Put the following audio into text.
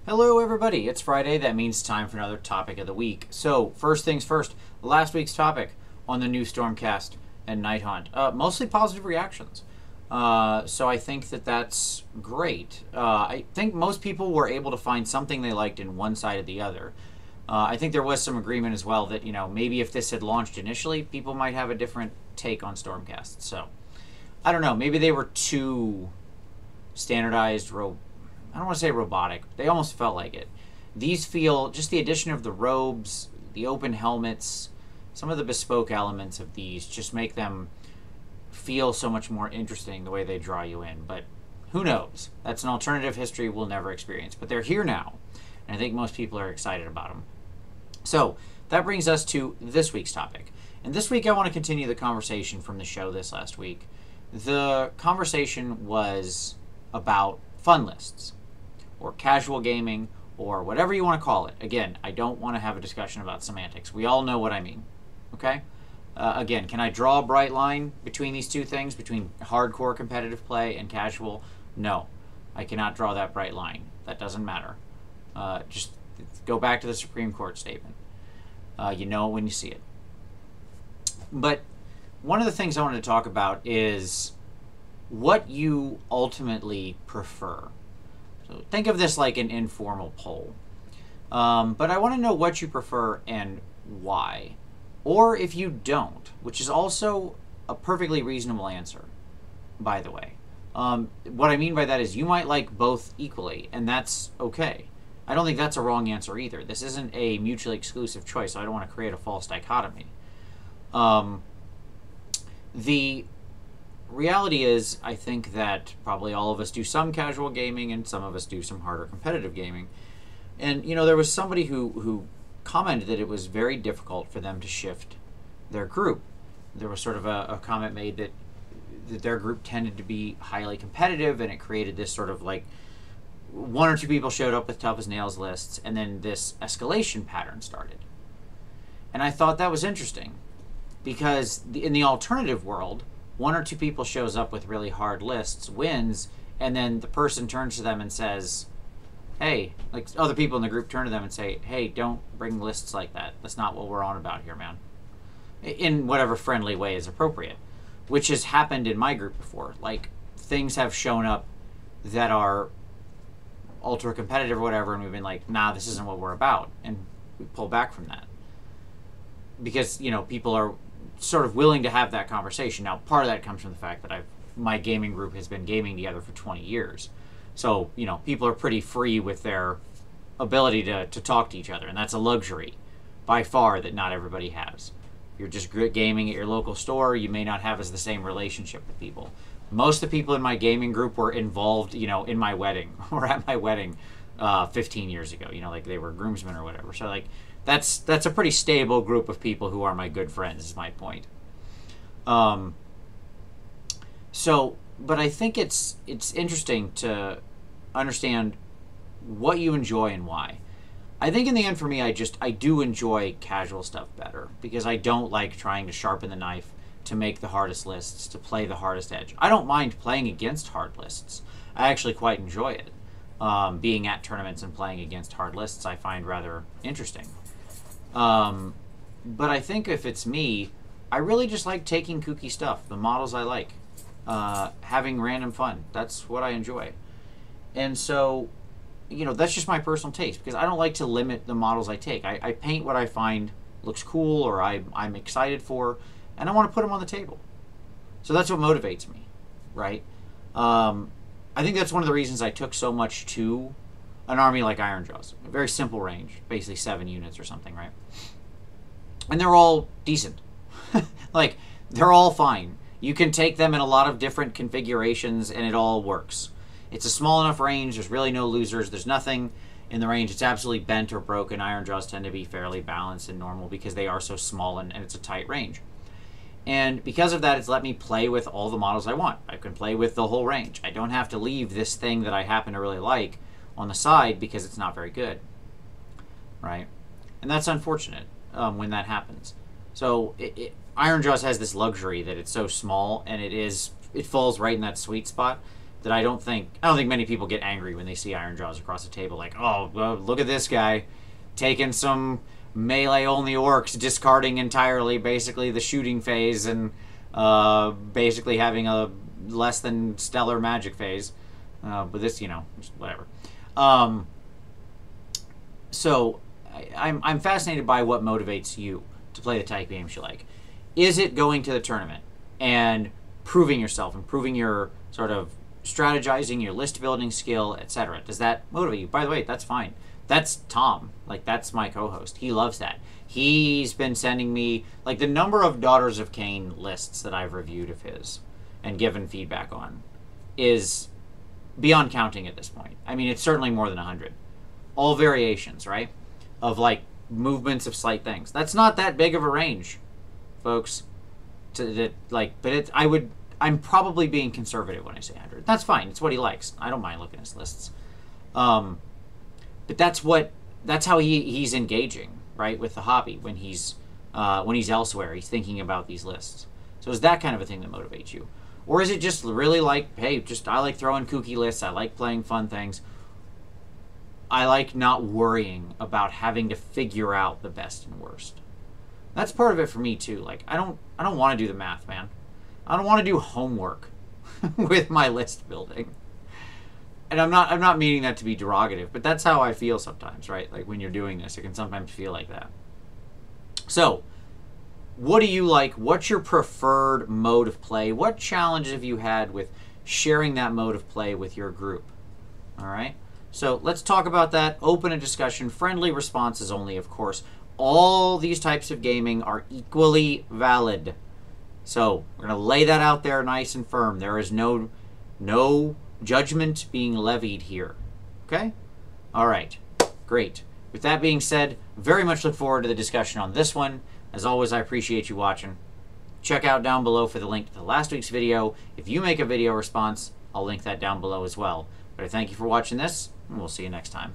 Hello everybody, it's Friday. That means time for another topic of the week. So, first things first, last week's topic on the new Stormcast and Night Hunt. Mostly positive reactions. So I think that that's great. I think most people were able to find something they liked in one side or the other. I think there was some agreement as well that, maybe if this had launched initially, people might have a different take on Stormcast. So, I don't know, maybe they were too standardized, I don't want to say robotic. They almost felt like it. These feel, just the addition of the robes, the open helmets, some of the bespoke elements of these just make them feel so much more interesting the way they draw you in. But who knows? That's an alternative history we'll never experience. But they're here now, and I think most people are excited about them. So that brings us to this week's topic. And this week I want to continue the conversation from the show this last week. The conversation was about fun lists, or casual gaming, or whatever you want to call it. Again, I don't want to have a discussion about semantics. We all know what I mean, okay? Again, can I draw a bright line between these two things, between hardcore competitive play and casual? No, I cannot draw that bright line. That doesn't matter. Just go back to the Supreme Court statement. You know it when you see it. But one of the things I wanted to talk about is what you ultimately prefer. So think of this like an informal poll. But I want to know what you prefer and why. Or if you don't, which is also a perfectly reasonable answer, by the way. What I mean by that is you might like both equally, and that's okay. I don't think that's a wrong answer either. This isn't a mutually exclusive choice, so I don't want to create a false dichotomy. The reality is, I think that probably all of us do some casual gaming and some of us do some harder competitive gaming. And, there was somebody who commented that it was very difficult for them to shift their group. There was sort of a comment made that their group tended to be highly competitive, and it created this sort of like one or two people showed up with tough as nails lists, and then this escalation pattern started. And I thought that was interesting because in the alternative world, one or two people shows up with really hard lists, wins, and then the person turns to them and says, hey, like other people in the group turn to them and say, hey, don't bring lists like that. That's not what we're on about here, man. In whatever friendly way is appropriate, which has happened in my group before. Like, things have shown up that are ultra competitive or whatever, and we've been like, nah, this isn't what we're about. And we pull back from that. Because, people are sort of willing to have that conversation. Now, part of that comes from the fact that my gaming group has been gaming together for 20 years. So, people are pretty free with their ability to talk to each other, and that's a luxury by far that not everybody has. If you're just gaming at your local store, you may not have the same relationship with people. Most of the people in my gaming group were involved, in my wedding or at my wedding 15 years ago. Like they were groomsmen or whatever. So, like, that's a pretty stable group of people who are my good friends, is my point. But I think it's interesting to understand what you enjoy and why. I think in the end for me, I do enjoy casual stuff better because I don't like trying to sharpen the knife to make the hardest lists, to play the hardest edge. I don't mind playing against hard lists. I actually quite enjoy it. Being at tournaments and playing against hard lists I find rather interesting. But I think if it's me, I really just like taking kooky stuff, the models I like, having random fun. That's what I enjoy. And so, that's just my personal taste because I don't like to limit the models I take. I paint what I find looks cool or I'm excited for, and I want to put them on the table. So that's what motivates me, right? I think that's one of the reasons I took so much to an army like Ironjawz. A very simple range, basically 7 units or something, right? And they're all decent. Like, they're all fine. You can take them in a lot of different configurations and it all works. It's a small enough range, there's really no losers, there's nothing in the range it's absolutely bent or broken. Ironjawz tend to be fairly balanced and normal because they are so small and it's a tight range. And because of that, it's let me play with all the models I want. I can play with the whole range. I don't have to leave this thing that I happen to really like on the side because it's not very good, right? And that's unfortunate when that happens. So Ironjawz has this luxury that it's so small and it falls right in that sweet spot that I don't think many people get angry when they see Iron Jaws across the table. Like, oh, well, look at this guy taking some melee only orcs, discarding entirely basically the shooting phase, and basically having a less than stellar magic phase. But this, whatever. So I'm fascinated by what motivates you to play the type games you like. Is it going to the tournament and proving yourself, improving your sort of strategizing, your list building skill, etc.? Does that motivate you? By the way, that's fine. That's Tom. Like, that's my co-host. He loves that. He's been sending me, like, the number of Daughters of Cain lists that I've reviewed of his and given feedback on is beyond counting at this point. I mean, it's certainly more than 100. All variations, right? Of, like, movements of slight things. That's not that big of a range, folks. I'm probably being conservative when I say 100. That's fine. It's what he likes. I don't mind looking at his lists. But that's how he's engaging, right, with the hobby when he's elsewhere. He's thinking about these lists. So is that kind of a thing that motivates you? Or is it just really like, hey, I like throwing kooky lists. I like playing fun things. I like not worrying about having to figure out the best and worst. That's part of it for me too. Like, I don't want to do the math, man. I don't want to do homework with my list building. And I'm not meaning that to be derogative, but that's how I feel sometimes, right? Like, when you're doing this, it can sometimes feel like that. So, what do you like? What's your preferred mode of play? What challenges have you had with sharing that mode of play with your group? All right? So, let's talk about that. Open a discussion. Friendly responses only, of course. All these types of gaming are equally valid. So, we're going to lay that out there nice and firm. There is no judgment being levied here. Okay? All right. Great. With that being said, very much look forward to the discussion on this one. As always, I appreciate you watching. Check out down below for the link to the last week's video. If you make a video response, I'll link that down below as well. But I thank you for watching this, and we'll see you next time.